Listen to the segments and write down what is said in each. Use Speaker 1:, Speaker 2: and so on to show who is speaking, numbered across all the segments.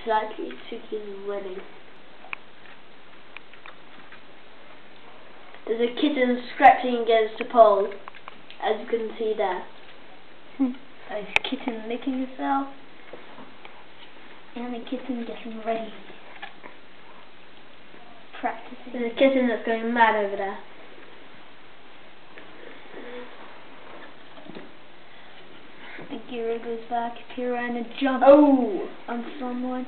Speaker 1: likely Suki's wedding. There's a kitten scratching against a pole, as you can see there. There's a kitten licking itself, and a kitten getting ready. Practicing. There's a kitten that's going mad over there. Akira goes back, Akira and a jump on someone.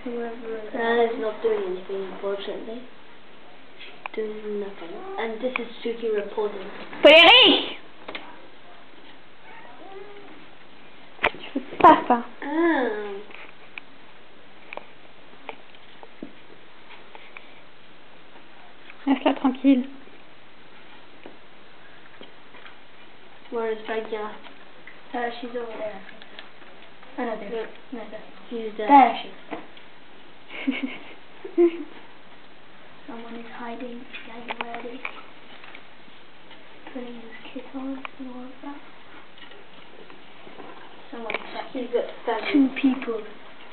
Speaker 1: Whoever is is not doing anything, unfortunately. Doing nothing. And this is Suki reporting.
Speaker 2: Frédéric! Je fais pas ça. Laisse-la tranquille.
Speaker 1: Where is Bagheera?
Speaker 3: She's over there. Oh no, there. No, there.
Speaker 1: She's there.
Speaker 3: There she is. Someone is hiding, getting ready, putting his kit on and all of that. Someone practicing. Two people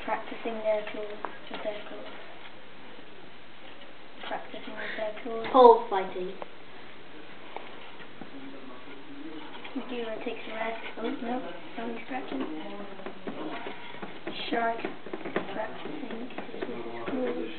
Speaker 3: practicing their tools with their clothes. Practicing with their tools.
Speaker 1: Pole fighting.
Speaker 3: Akira takes a rest. Oh no, someone's scratching. Shark practicing with his tools.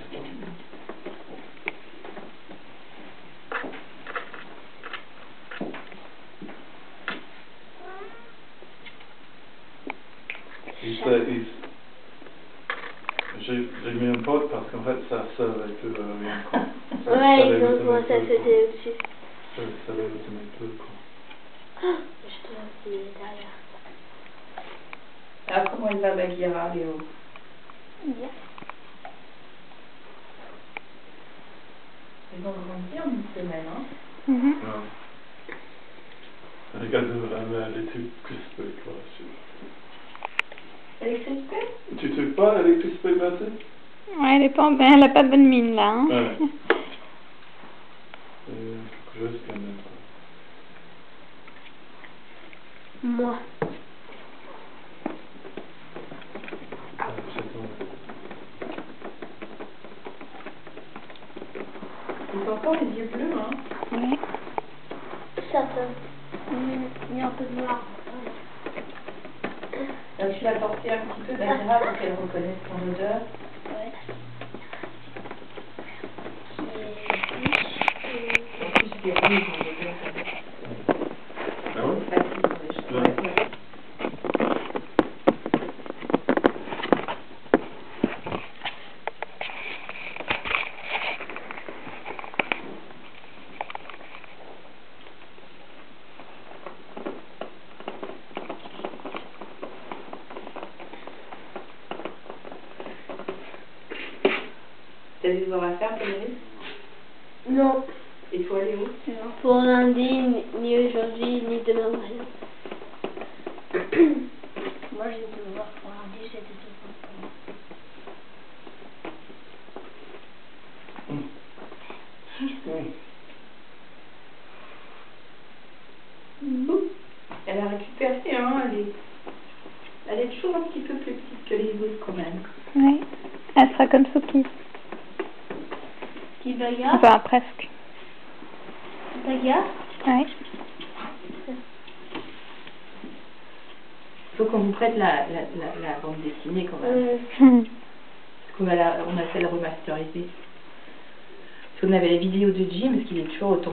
Speaker 4: J'ai mis un pote parce qu'en fait sa sœur est peu rien con.
Speaker 1: Ouais, ils ont commencé à sauter au-dessus.
Speaker 4: Ça va être un peu con.
Speaker 1: Je dois essayer derrière.
Speaker 5: Alors comment elle va Bagheera, Léo?
Speaker 3: Bien.
Speaker 5: Ils vont grandir en une semaine, hein?
Speaker 4: Ja. Ik had elle est toute crispée, quoi.
Speaker 5: Elle est crispée?
Speaker 4: Tu trouves pas, elle est crispée, Bertie?
Speaker 2: Ouais, elle a pas bonne mine là. Hein.
Speaker 4: Ouais. C'est quelque chose quand même.
Speaker 1: Moi.
Speaker 5: Ils ont encore les yeux bleus, hein?
Speaker 2: Ouais.
Speaker 1: Certain. Il y a un peu de noir.
Speaker 5: Tu l'as porté un petit peu Bagheera pour qu'elle reconnaisse ton odeur.
Speaker 1: Ouais.
Speaker 5: En plus, c'est rouge, ton odeur.
Speaker 4: Ah ouais?
Speaker 5: Facile pour les choses. Ouais. T'as des devoirs à faire, Frédéric?
Speaker 1: Non.
Speaker 5: Et toi, Léo?
Speaker 1: Non. Pour lundi, ni aujourd'hui, ni demain, rien.
Speaker 3: Moi j'ai des devoirs pour lundi, j'ai des devoirs pour
Speaker 5: Elle a récupéré, hein? Elle est toujours un petit peu plus petite que les autres quand même.
Speaker 2: Ouais. Elle sera comme Suki.
Speaker 1: Qui Bagheera?
Speaker 2: Enfin, presque.
Speaker 1: Bagheera?
Speaker 2: Ouais.
Speaker 5: Faut qu'on vous prête la bande dessinée quand même. Parce qu'on a fait la remasteriser. Parce qu'on avait la vidéo de Jim, parce qu'il est toujours autant.